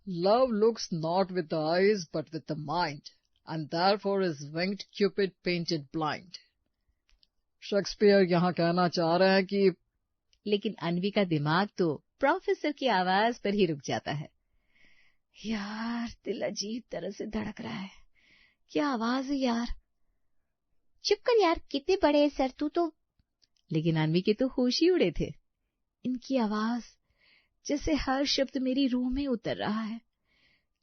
Love looks not with the eyes but with the mind, and therefore is winged Cupid painted blind. Shakespeare यहाँ कहना चाह रहे हैं कि, लेकिन अन्वी का दिमाग तो प्रोफेसर की आवाज पर ही रुक जाता है। यार, दिल अजीब तरह से धड़क रहा है। क्या आवाज है यार? चुप कर यार, कितने बड़े हैं सर तू तो। लेकिन अन्वी के तो होश ही उड़े थे। इनकी आवाज जैसे हर शब्द मेरी रूह में उतर रहा है।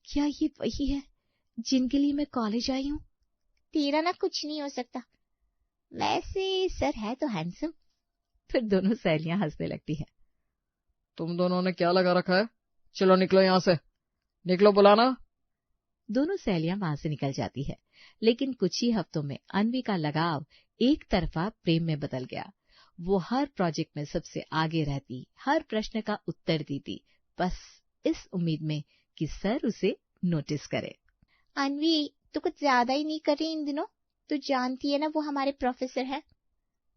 क्या ये वही है जिनके लिए मैं कॉलेज आई हूँ? तेरा ना कुछ नहीं हो सकता। वैसे सर है तो हैंडसम। फिर दोनों सहेलियां हंसने लगती है। तुम दोनों ने क्या लगा रखा है? चलो निकलो यहाँ से, निकलो बुलाना। दोनों सहेलियां वहां से निकल जाती है। लेकिन कुछ ही हफ्तों में अन्वी का लगाव एक तरफा प्रेम में बदल गया। वो हर प्रोजेक्ट में सबसे आगे रहती, हर प्रश्न का उत्तर देती, बस इस उम्मीद में कि सर उसे नोटिस करे। अन्वी, तू कुछ ज्यादा ही नहीं कर रही इन दिनों? तू जानती है ना वो हमारे प्रोफेसर है।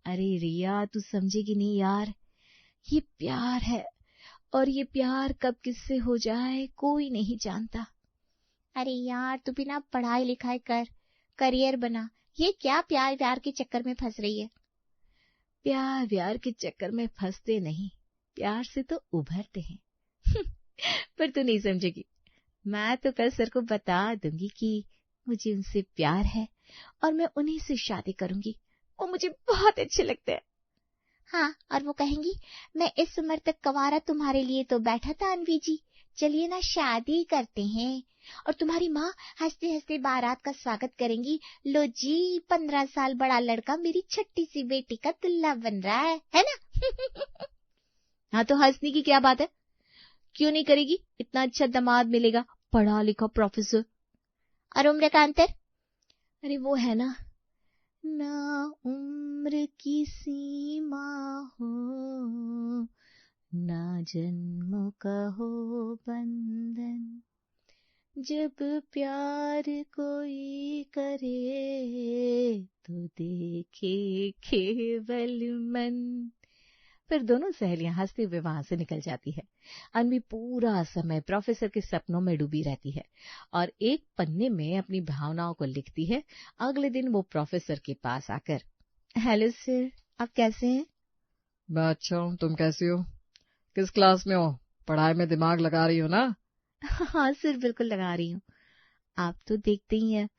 अरे रिया, तू समझेगी नहीं यार। ये प्यार है, और ये प्यार कब किससे हो जाए कोई नहीं जानता। अरे यार, तू भी ना पढ़ाई लिखाई कर, करियर बना। ये क्या प्यार व्यार के चक्कर में फंस रही है? प्यार व्यार के चक्कर में फंसते नहीं, प्यार से तो उभरते हैं। पर तू नहीं समझेगी। मैं तो कल सर को बता दूंगी कि मुझे उनसे प्यार है और मैं उन्हीं से शादी करूंगी। वो मुझे बहुत अच्छे लगते हैं। हाँ, और वो कहेंगी मैं इस उम्र तक कंवारा तुम्हारे लिए तो बैठा था अन्वी जी, चलिए ना शादी करते हैं। और तुम्हारी माँ हंसते हंसते बारात का स्वागत करेंगी। लो जी, 15 साल बड़ा लड़का मेरी छोटी सी बेटी का दुल्हा बन रहा है ना? हाँ, तो हंसने की क्या बात है? क्यों नहीं करेगी? इतना अच्छा दामाद मिलेगा, पढ़ा लिखा प्रोफेसर। और उम्र का अंतर? अरे वो है ना उम्र की सीमा हो, ना जन्मों का हो बंधन, जब प्यार कोई करे तो देखे केवल मन। फिर दोनों सहेलियां हंसते हुए वहां से निकल जाती है। अन्वी पूरा समय प्रोफेसर के सपनों में डूबी रहती है और एक पन्ने में अपनी भावनाओं को लिखती है। अगले दिन वो प्रोफेसर के पास आकर, हेलो सर, आप कैसे हैं? मैं अच्छा हूँ, तुम कैसी हो? किस क्लास में हो? पढ़ाई में दिमाग लगा रही हो ना? हाँ सर, बिल्कुल लगा रही हूँ। आप तो देखते ही हैं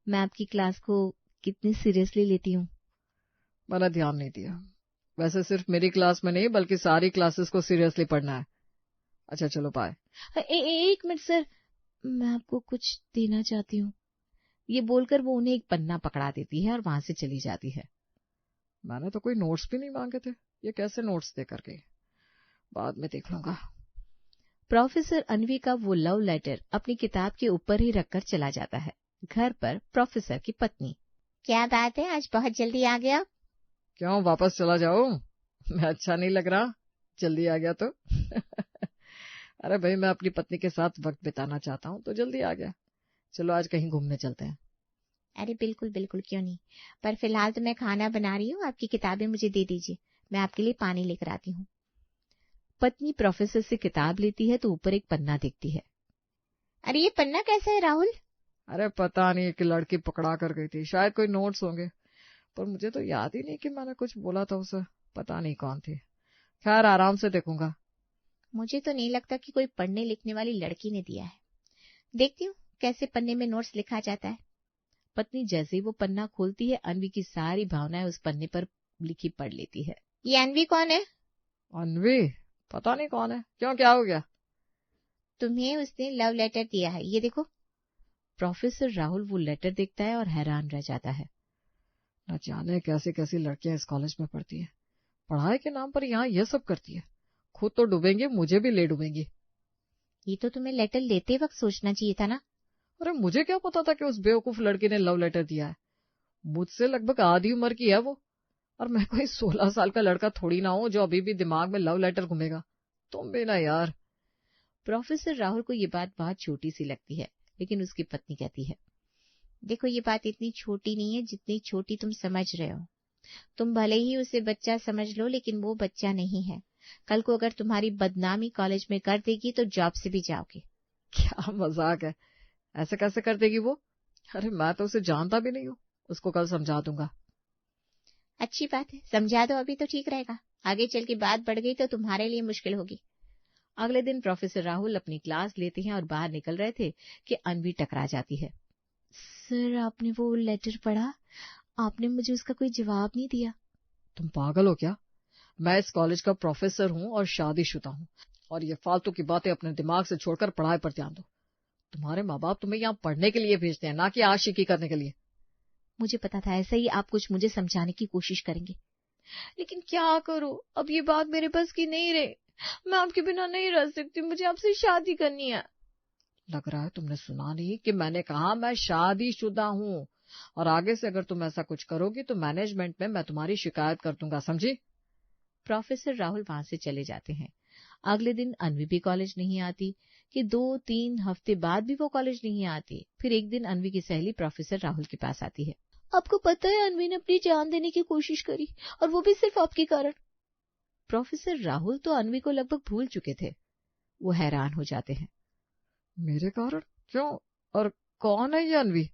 मैं आपकी क्लास को कितनी सीरियसली लेती हूँ। मैंने ध्यान नहीं दिया। वैसे सिर्फ मेरी क्लास में नहीं बल्कि सारी क्लासेस को सीरियसली पढ़ना है। अच्छा चलो बाय। एक मिनट सर, मैं आपको कुछ देना चाहती हूँ। ये बोलकर वो उन्हें एक पन्ना पकड़ा देती है और वहां से चली जाती है। मैंने तो कोई नोट्स भी नहीं मांगे थे, ये कैसे नोट्स देकर गई? बाद में देख लूंगा। प्रोफेसर अन्वी का वो लव लेटर अपनी किताब के ऊपर ही रखकर चला जाता है। घर पर प्रोफेसर की पत्नी, क्या बात है, आज बहुत जल्दी आ गया? क्यों, वापस चला जाओ? मैं अच्छा नहीं लग रहा जल्दी आ गया तो? अरे भाई, मैं अपनी पत्नी के साथ वक्त बिताना चाहता हूँ तो जल्दी आ गया। चलो आज कहीं घूमने चलते हैं। अरे बिल्कुल बिल्कुल, क्यों नहीं। पर फिलहाल तो मैं खाना बना रही हूँ, आपकी किताबें मुझे दे दीजिए, मैं आपके लिए पानी लेकर आती हूँ। पत्नी प्रोफेसर से किताब लेती है तो ऊपर एक पन्ना दिखती है। अरे ये पन्ना कैसा है राहुल? अरे पता नहीं, कि लड़की पकड़ा कर गई थी, शायद कोई नोट्स होंगे, पर मुझे तो याद ही नहीं कि मैंने कुछ बोला था उसे। पता नहीं कौन थी। खैर आराम से देखूंगा। मुझे तो नहीं लगता कि कोई पढ़ने लिखने वाली लड़की ने दिया है। देखती हूँ कैसे पन्ने में नोट्स लिखा जाता है। पत्नी जैसे ही वो पन्ना खोलती है, अन्वी की सारी भावनाएं उस पन्ने पर लिखी पढ़ लेती है। ये अन्वी कौन है? अन्वी? पता नहीं कौन है। क्यों, क्या हो गया? तुम्हें उसने लव लेटर दिया है, ये देखो। प्रोफेसर राहुल वो लेटर देखता है और हैरान रह जाता है। न जाने कैसी कैसी लड़कियां इस कॉलेज में पढ़ती हैं। पढ़ाई के नाम पर यहाँ ये सब करती है। खुद तो डूबेंगे, मुझे भी ले डूबेंगी। ये तो तुम्हें लेटर लेते वक्त सोचना चाहिए था ना। अरे मुझे क्या पता था कि उस बेवकूफ लड़की ने लव लेटर दिया है। मुझसे लगभग आधी उम्र की है वो, और मैं कोई 16 साल का लड़का थोड़ी ना हूं जो अभी भी दिमाग में लव लेटर घूमेगा। तुम भी ना यार। प्रोफेसर राहुल को ये बात बहुत छोटी सी लगती है, लेकिन उसकी पत्नी कहती है, देखो ये बात इतनी छोटी नहीं है जितनी छोटी तुम समझ रहे हो। तुम भले ही उसे बच्चा समझ लो, लेकिन वो बच्चा नहीं है। कल को अगर तुम्हारी बदनामी कॉलेज में कर देगी तो जॉब से भी जाओगे। क्या मजाक है, ऐसे कैसे कर देगी वो? अरे मैं तो उसे जानता भी नहीं हूँ, उसको कल समझा दूंगा। अच्छी बात है, समझा दो अभी तो ठीक रहेगा, आगे चल के बात बढ़ गई तो तुम्हारे लिए मुश्किल होगी। अगले दिन प्रोफेसर राहुल अपनी क्लास लेते हैं और बाहर निकल रहे थे कि अनवी टकरा जाती है। सर, आपने वो लेटर पढ़ा? आपने मुझे उसका कोई जवाब नहीं दिया। तुम पागल हो क्या? मैं इस कॉलेज का प्रोफेसर हूँ और शादीशुदा हूँ, और ये फालतू की बातें अपने दिमाग से छोड़कर पढ़ाई पर ध्यान दो। तुम्हारे माँ बाप तुम्हें यहाँ पढ़ने के लिए भेजते हैं, ना कि आशिकी करने के लिए। मुझे पता था ऐसा ही आप कुछ मुझे समझाने की कोशिश करेंगे, लेकिन क्या करूं, अब ये बात मेरे बस की नहीं रही। मैं आपके बिना नहीं रह सकती, मुझे आपसे शादी करनी है। लग रहा है तुमने सुना नहीं कि मैंने कहा मैं शादीशुदा हूँ, और आगे से अगर तुम ऐसा कुछ करोगी तो मैनेजमेंट में मैं तुम्हारी शिकायत कर दूंगा, समझी? प्रोफेसर राहुल वहां से चले जाते हैं। अगले दिन अनवी भी कॉलेज नहीं आती कि 2-3 हफ्ते बाद भी वो कॉलेज नहीं आती। फिर एक दिन अनवी की सहेली प्रोफेसर राहुल के पास आती है। आपको पता है अनवी ने अपनी जान देने की कोशिश करी, और वो भी सिर्फ आपके कारण। प्रोफेसर राहुल तो अनवी को लगभग भूल चुके थे। वो हैरान हो जाते हैं। मेरे कारण? क्यों? और कौन है ये अनवी?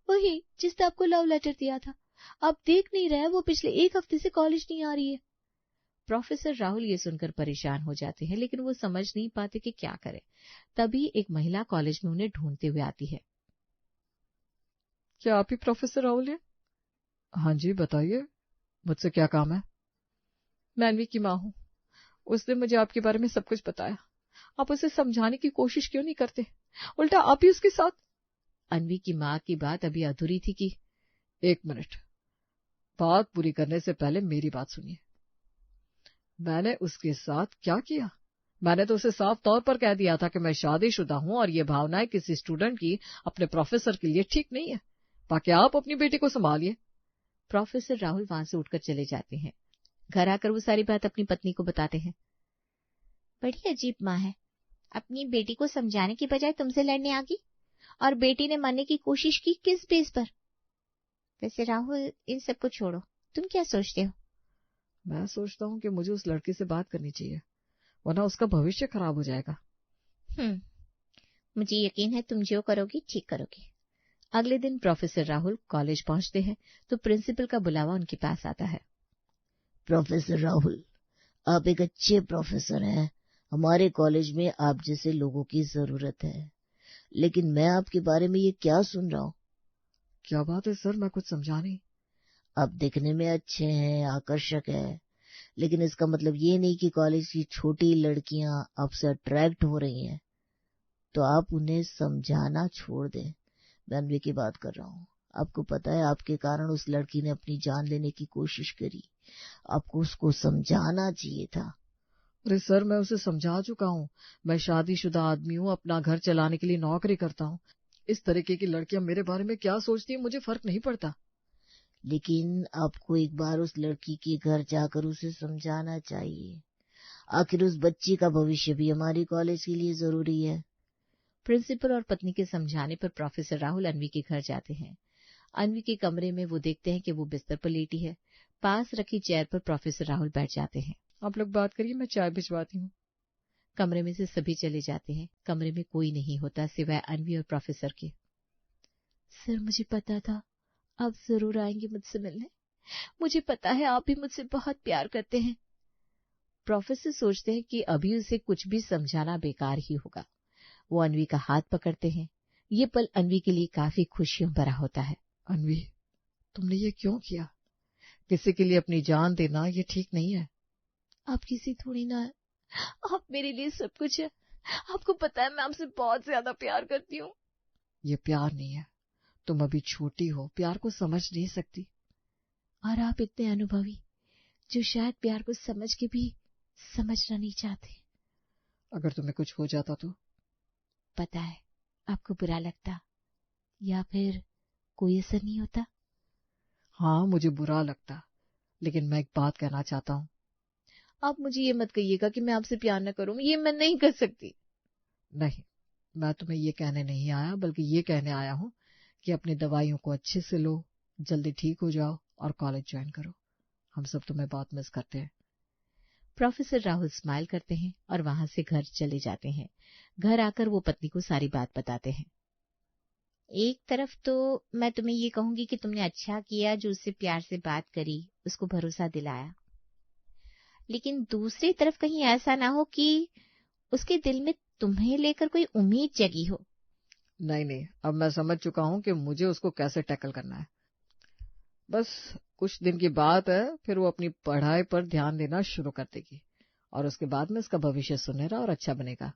वही जिसने आपको लव लेटर दिया था। आप देख नहीं रहे, वो पिछले 1 हफ्ते से कॉलेज नहीं आ रही है। प्रोफेसर राहुल ये सुनकर परेशान हो जाते हैं, लेकिन वो समझ नहीं पाते कि क्या करें। तभी एक महिला कॉलेज में उन्हें ढूंढते हुए आती है। क्या आप ही प्रोफेसर राहुल हैं? हाँ जी, बताइए, मुझसे क्या काम है? मैं अनवी की माँ हूँ। उसने मुझे आपके बारे में सब कुछ बताया। आप उसे समझाने की कोशिश क्यों नहीं करते? उल्टा आप ही उसके साथ। अनवी की माँ की बात अभी अधूरी थी कि 1 मिनट, बात पूरी करने से पहले मेरी बात सुनिए। मैंने उसके साथ क्या किया? मैंने तो उसे साफ तौर पर कह दिया था कि मैं शादीशुदा हूँ और ये भावनाएं किसी स्टूडेंट की अपने प्रोफेसर के लिए ठीक नहीं है। बाकी आप अपनी बेटी को संभालिए। प्रोफेसर राहुल वहां से उठकर चले जाते हैं। घर आकर वो सारी बात अपनी पत्नी को बताते हैं। बड़ी अजीब माँ है, अपनी बेटी को समझाने की बजाय तुमसे लड़ने आ गई, और बेटी ने मानने की कोशिश की किस बेस पर? वैसे राहुल, इन सब को छोड़ो, तुम क्या सोचते हो? मैं सोचता हूँ कि मुझे उस लड़की से बात करनी चाहिए, वरना उसका भविष्य खराब हो जाएगा। मुझे यकीन है तुम जो करोगी ठीक करोगी। अगले दिन प्रोफेसर राहुल कॉलेज पहुंचते हैं तो प्रिंसिपल का बुलावा उनके पास आता है। प्रोफेसर राहुल, आप एक अच्छे प्रोफेसर हैं। हमारे कॉलेज में आप जैसे लोगों की जरूरत है, लेकिन मैं आपके बारे में ये क्या सुन रहा हूँ? क्या बात है सर, मैं कुछ समझा नहीं। आप दिखने में अच्छे हैं, आकर्षक है, लेकिन इसका मतलब ये नहीं कि कॉलेज की छोटी लड़कियां आपसे अट्रैक्ट हो रही हैं तो आप उन्हें समझाना छोड़ दें। मैं अनवी की बात कर रहा हूँ। आपको पता है, आपके कारण उस लड़की ने अपनी जान लेने की कोशिश करी। आपको उसको समझाना चाहिए था। अरे सर, मैं उसे समझा चुका हूँ। मैं शादीशुदा आदमी हूँ, अपना घर चलाने के लिए नौकरी करता हूँ। इस तरीके की लड़कियां मेरे बारे में क्या सोचती है मुझे फर्क नहीं पड़ता। लेकिन आपको एक बार उस लड़की के घर जाकर उसे समझाना चाहिए। आखिर उस बच्ची का भविष्य भी हमारी कॉलेज के लिए जरूरी है। प्रिंसिपल और पत्नी के समझाने पर प्रोफेसर राहुल अनवी के घर जाते हैं। अनवी के कमरे में वो देखते हैं कि वो बिस्तर पर लेटी है। पास रखी चेयर पर प्रोफेसर राहुल बैठ जाते हैं। आप लोग बात करिए, मैं चाय भिजवाती हूँ। कमरे में से सभी चले जाते हैं। कमरे में कोई नहीं होता सिवाय अनवी और प्रोफेसर के। सर, मुझे पता था आप जरूर आएंगे मुझसे मिलने। मुझे पता है आप भी मुझसे बहुत प्यार करते हैं। प्रोफेसर सोचते हैं कि अभी उसे कुछ भी समझाना बेकार ही होगा। वो अनवी का हाथ पकड़ते हैं। ये पल अनवी के लिए काफी खुशियों भरा होता है। अनवी, तुमने ये क्यों किया? किसी के लिए अपनी जान देना ये ठीक नहीं है। आप किसी थोड़ी ना है, आप मेरे लिए सब कुछ है। आपको पता है मैं आपसे बहुत ज्यादा प्यार करती हूँ। ये प्यार नहीं है, तुम अभी छोटी हो, प्यार को समझ नहीं सकती। और आप इतने अनुभवी, जो शायद प्यार को समझ के भी समझना नहीं चाहते। अगर तुम्हें कुछ हो जाता तो? पता है आपको बुरा लगता, या फिर कोई असर नहीं होता। हाँ, मुझे बुरा लगता, लेकिन मैं एक बात कहना चाहता हूँ। आप मुझे ये मत कहिएगा कि मैं आपसे प्यार न करूं, ये मैं नहीं कर सकती। नहीं, मैं तुम्हें ये कहने नहीं आया, बल्कि ये कहने आया हूँ कि अपनी दवाइयों को अच्छे से लो, जल्दी ठीक हो जाओ और कॉलेज ज्वाइन करो। हम सब तुम्हें बहुत मिस करते हैं। प्रोफेसर राहुल स्माइल करते हैं और वहां से घर चले जाते हैं। घर आकर वो पत्नी को सारी बात बताते हैं। एक तरफ तो मैं तुम्हें ये कहूंगी कि तुमने अच्छा किया जो उससे प्यार से बात करी, उसको भरोसा दिलाया, लेकिन दूसरी तरफ कहीं ऐसा ना हो कि उसके दिल में तुम्हें लेकर कोई उम्मीद जगी हो। नहीं, अब मैं समझ चुका हूँ कि मुझे उसको कैसे टैकल करना है। बस कुछ दिन की बात है, फिर वो अपनी पढ़ाई पर ध्यान देना शुरू कर देगी और उसके बाद में उसका भविष्य सुनहरा और अच्छा बनेगा।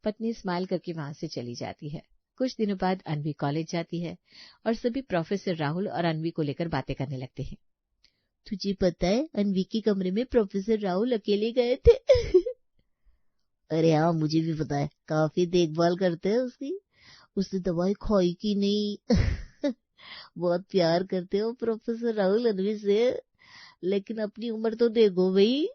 पत्नी स्माइल करके वहां से चली जाती है। कुछ दिनों बाद अनवी कॉलेज जाती है और सभी प्रोफेसर राहुल और अनवी को लेकर बातें करने लगते हैं। तुझे पता है अनवी के कमरे में प्रोफेसर राहुल अकेले गए थे। अरे हाँ, मुझे भी पता है, काफी देखभाल करते हैं उसकी। उसने दवाई खाई कि नहीं। बहुत प्यार करते हो प्रोफेसर राहुल अनवी से, लेकिन अपनी उम्र तो देखो भाई।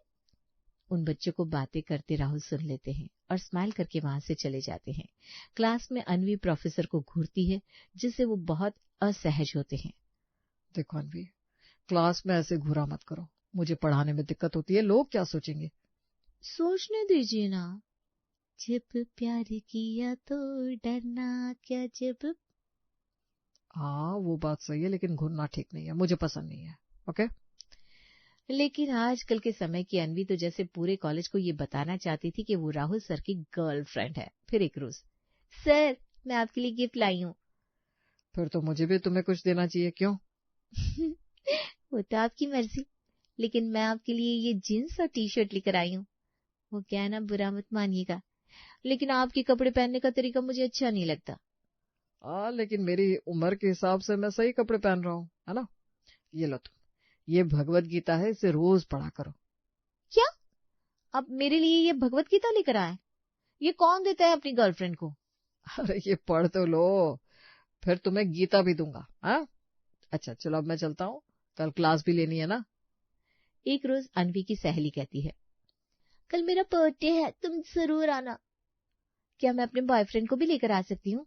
उन बच्चों को बातें करते राहुल सुन लेते हैं और स्माइल करके वहां से चले जाते हैं। क्लास में अनवी प्रोफेसर को घूरती है, जिससे वो बहुत असहज होते हैं। देखो अनवी, क्लास में ऐसे घूरा मत करो, मुझे पढ़ाने में दिक्कत होती है, लोग क्या सोचेंगे। सोचने दीजिए ना। जब प्यार किया तो डरना क्या जब। हाँ वो बात सही है, लेकिन घूरना ठीक नहीं है, मुझे पसंद नहीं है। ओके। लेकिन आजकल के समय की अनवी तो जैसे पूरे कॉलेज को ये बताना चाहती थी कि वो राहुल सर की गर्लफ्रेंड है। फिर एक रोज, सर मैं आपके लिए गिफ्ट लाई हूँ। फिर तो मुझे भी तुम्हें कुछ देना चाहिए, क्यों? वो तो आपकी मर्जी, लेकिन मैं आपके लिए ये जीन्स और टी शर्ट लेकर आई हूँ। वो क्या है ना, बुरा मत मानिएगा, लेकिन आपके कपड़े पहनने का तरीका मुझे अच्छा नहीं लगता। लेकिन मेरी उम्र के हिसाब से मैं सही कपड़े पहन रहा हूँ, है ना। ये लो तुम, ये भगवत गीता है, इसे रोज पढ़ा करो। क्या? अब मेरे लिए ये भगवत गीता लेकर आए? ये कौन देता है अपनी गर्लफ्रेंड को? अरे ये पढ़ तो लो, फिर तुम्हें गीता भी दूंगा। हाँ अच्छा चलो, अब मैं चलता हूँ, कल क्लास भी लेनी है ना। एक रोज अनवी की सहेली कहती है, कल मेरा बर्थडे है, तुम जरूर आना। क्या मैं अपने बॉयफ्रेंड को भी लेकर आ सकती हूँ?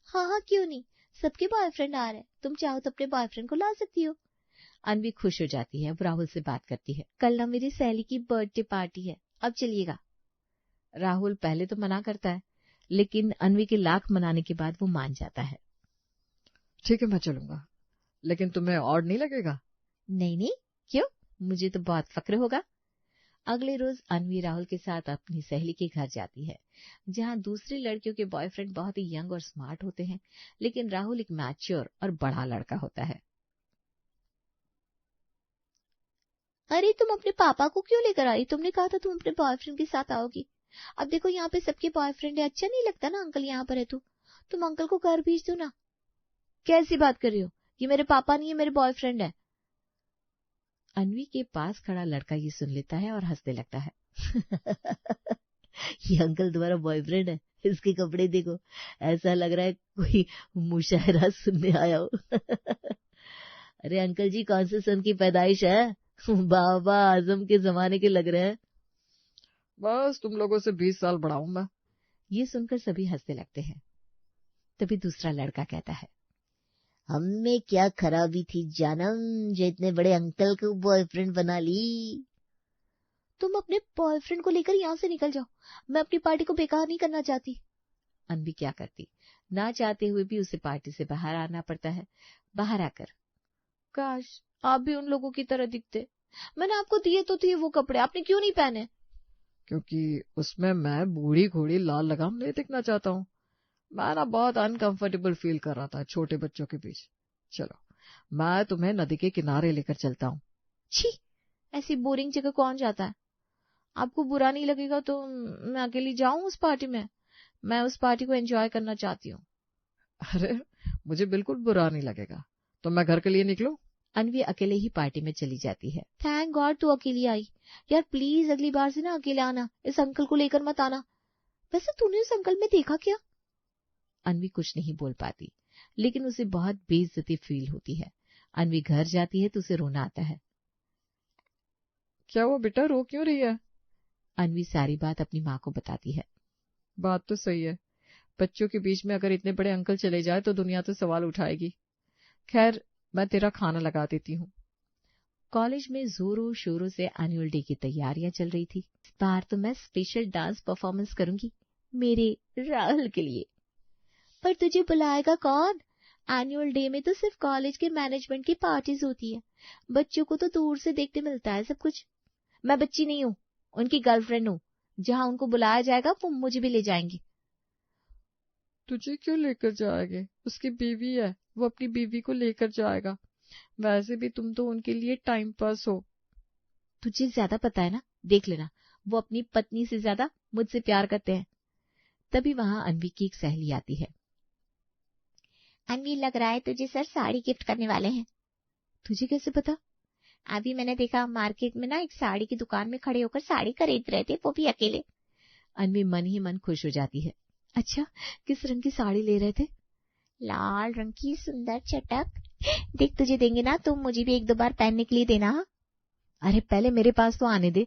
हाँ क्यों नहीं, सबके बॉयफ्रेंड आ रहे हैं, तुम चाहो तो अपने बॉयफ्रेंड को ला सकती हो। अनवी खुश हो जाती है। वो राहुल से बात करती है, कल ना मेरी सहेली की बर्थडे पार्टी है, अब चलिएगा। राहुल पहले तो मना करता है, लेकिन अनवी के लाख मनाने के बाद वो मान जाता है। ठीक है मैं चलूंगा, लेकिन तुम्हें ऑड नहीं लगेगा? नहीं, क्यों, मुझे तो बहुत फक्र होगा। अगले रोज अनवी राहुल के साथ अपनी सहेली के घर जाती है, जहां दूसरी लड़कियों के बॉयफ्रेंड बहुत ही यंग और स्मार्ट होते हैं, लेकिन राहुल एक मैच्योर और बड़ा लड़का होता है। अरे तुम अपने पापा को क्यों लेकर आई? तुमने कहा था तुम अपने बॉयफ्रेंड के साथ आओगी। अब देखो यहाँ पे सबके बॉयफ्रेंड है, अच्छा नहीं लगता ना अंकल यहाँ पर है तो तुम अंकल को घर भेज दो ना। कैसी बात कर रही हो, ये मेरे पापा नहीं है, मेरे बॉयफ्रेंड है। अनवी के पास खड़ा लड़का ये सुन लेता है और हंसने लगता है। ये अंकल तुम्हारा बॉयफ्रेंड है, इसके कपड़े देखो, ऐसा लग रहा है कोई मुशायरा सुनने आया हो। अरे अंकल जी, कौन से सन की पैदाइश है? बाबा आजम के जमाने के लग रहे हैं। बस तुम लोगों से 20 साल बड़ा हूं मैं। ये सुनकर सभी हंसने लगते हैं। तभी दूसरा लड़का कहता है, हमें क्या खराबी थी जानम, जो इतने बड़े अंकल को बॉयफ्रेंड बना ली। तुम अपने बॉयफ्रेंड को लेकर यहाँ से निकल जाओ, मैं अपनी पार्टी को बेकार नहीं करना चाहती। अनवी क्या करती, ना चाहते हुए भी उसे पार्टी से बाहर आना पड़ता है। बाहर आकर, काश आप भी उन लोगों की तरह दिखते, मैंने आपको दिए तो थे वो कपड़े, आपने क्यों नहीं पहने? क्योंकि उसमें मैं बूढ़ी घोड़ी लाल लगाम नहीं दिखना चाहता हूँ। मैं ना बहुत अनकंफर्टेबल फील कर रहा था छोटे बच्चों के बीच। चलो मैं तुम्हें नदी के किनारे लेकर चलता हूँ। छी, ऐसी बोरिंग जगह कौन जाता है? आपको बुरा नहीं लगेगा तो मैं अकेली जाऊं उस पार्टी में? मैं उस पार्टी को एंजॉय करना चाहती हूँ। अरे मुझे बिल्कुल बुरा नहीं लगेगा, तो मैं घर के लिए निकलूं? अनवी अकेले ही पार्टी में चली जाती है। थैंक गॉड तू अकेली आई। यार प्लीज अगली बार से ना अकेले आना, इस अंकल को लेकर मत आना। वैसे तूने उस अंकल में देखा क्या? अनवी कुछ नहीं बोल पाती, लेकिन उसे बहुत बेइज्जती फील होती है। अनवी घर जाती है तो उसे रोना आता है। क्या वो बेटा, रो क्यों रही है? अनवी सारी बात अपनी माँ को बताती है। बात तो सही है, बच्चों के बीच में अगर इतने बड़े अंकल चले जाए तो दुनिया तो सवाल उठाएगी। खैर मैं तेरा खाना लगा देती हूँ। कॉलेज में जोरों शोरों से एनुअल डे की तैयारियां चल रही थी। इस बार तो मैं स्पेशल डांस परफॉर्मेंस करूंगी, मेरे राहुल के लिए। पर तुझे बुलाएगा कौन? एनुअल डे में तो सिर्फ कॉलेज के मैनेजमेंट की पार्टीज होती है, बच्चों को तो दूर से देखते मिलता है सब कुछ। मैं बच्ची नहीं हूँ, उनकी गर्लफ्रेंड हूँ। जहाँ उनको बुलाया जाएगा वो मुझे भी ले जाएंगे। तुझे क्यों लेकर जाएंगे? उसकी बीवी है, वो अपनी बीवी को लेकर जाएगा। वैसे भी तुम तो उनके लिए टाइम पास हो। तुझे ज्यादा पता है ना, देख लेना, वो अपनी पत्नी से ज्यादा मुझसे प्यार करते हैं। तभी वहां अनवी की एक सहेली आती है। अनवी, लग रहा है तुझे सर साड़ी गिफ्ट करने वाले हैं। तुझे कैसे पता? अभी मैंने देखा मार्केट में ना एक साड़ी की दुकान में खड़े होकर साड़ी खरीद रहे थे, वो भी अकेले। अनवी मन ही मन खुश हो जाती है। अच्छा, किस रंग की साड़ी ले रहे थे? लाल रंग की सुंदर चटक। देख, तुझे देंगे ना तो मुझे भी एक दो बार पहनने के लिए देना। अरे पहले मेरे पास तो आने दे।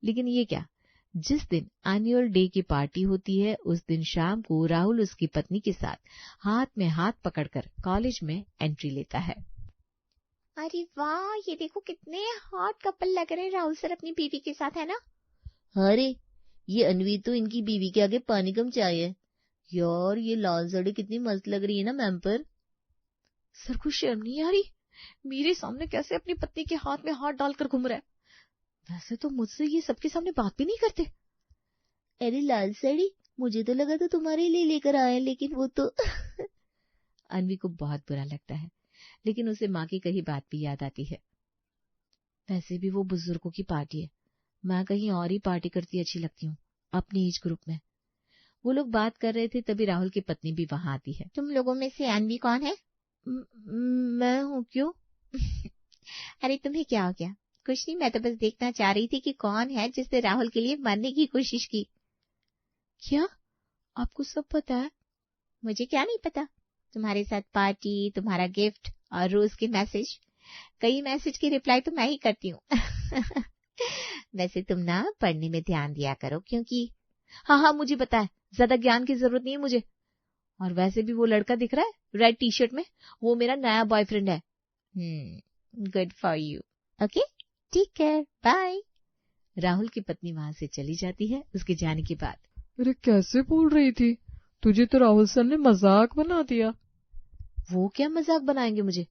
लेकिन ये क्या, जिस दिन एनुअल डे की पार्टी होती है उस दिन शाम को राहुल उसकी पत्नी के साथ हाथ में हाथ पकड़कर कॉलेज में एंट्री लेता है। अरे वाह, ये देखो कितने हॉट कपल लग रहे हैं राहुल सर अपनी बीवी के साथ, है ना? अरे ये अनवी तो इनकी बीवी के आगे पानी कम चाय है। यार ये लाल साड़ी कितनी मस्त लग रही है ना मैम पर। सर को शर्म नहीं आ रही? मेरे सामने कैसे अपनी पत्नी के हाथ में हाथ डालकर घूम रहा है? वैसे तो मुझसे ये सबके सामने बात भी नहीं करते। अरे लाल साड़ी, मुझे तो लगा था तुम्हारे लिए लेकर आए, लेकिन वो तो अनवी को बहुत बुरा लगता है, लेकिन उसे माँ की कही बात भी याद आती है। वैसे भी वो बुजुर्गों की पार्टी है, मैं कहीं और ही पार्टी करती अच्छी लगती हूँ अपनी एज ग्रुप में। वो लोग बात कर रहे थे तभी राहुल की पत्नी भी वहां आती है। तुम लोगों में से अनवी कौन है? मैं हूँ। क्यों? अरे तुम्हें क्या हो गया? कुछ नहीं, मैं तो बस देखना चाह रही थी कि कौन है जिसने राहुल के लिए मरने की कोशिश की। क्या आपको सब पता है? मुझे क्या नहीं पता? तुम्हारे साथ पार्टी, तुम्हारा गिफ्ट और रोज के मैसेज। कई मैसेज की रिप्लाई तो मैं ही करती हूँ। वैसे तुम ना पढ़ने में ध्यान दिया करो, क्योंकि हाँ मुझे पता है, ज्यादा ज्ञान की जरूरत नहीं है मुझे। और वैसे भी वो लड़का दिख रहा है रेड टी शर्ट में, वो मेरा नया बॉयफ्रेंड है। Good for you. ओके, ठीक है, बाय। राहुल की पत्नी वहां से चली जाती है उसके जाने के बाद। अरे कैसे बोल रही थी? तुझे तो राहुल सर ने मजाक बना दिया। वो क्या मजाक बनाएंगे मुझे?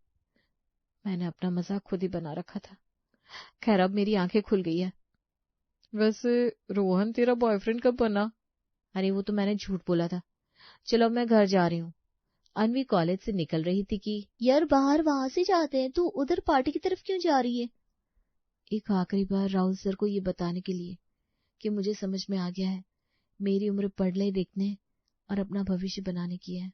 मैंने अपना मजाक खुद ही बना रखा था। खैर अब मेरी आंखें खुल गई है। वैसे रोहन तेरा बॉयफ्रेंड कब बना? अरे वो तो मैंने झूठ बोला था। चलो मैं घर जा रही हूँ। अनवी कॉलेज से निकल रही थी कि यार बाहर वहां से जाते हैं, तू उधर पार्टी की तरफ क्यों जा रही है? एक आखिरी बार राहुल सर को ये बताने के लिए कि मुझे समझ में आ गया है मेरी उम्र पढ़ने लिखने और अपना भविष्य बनाने की है।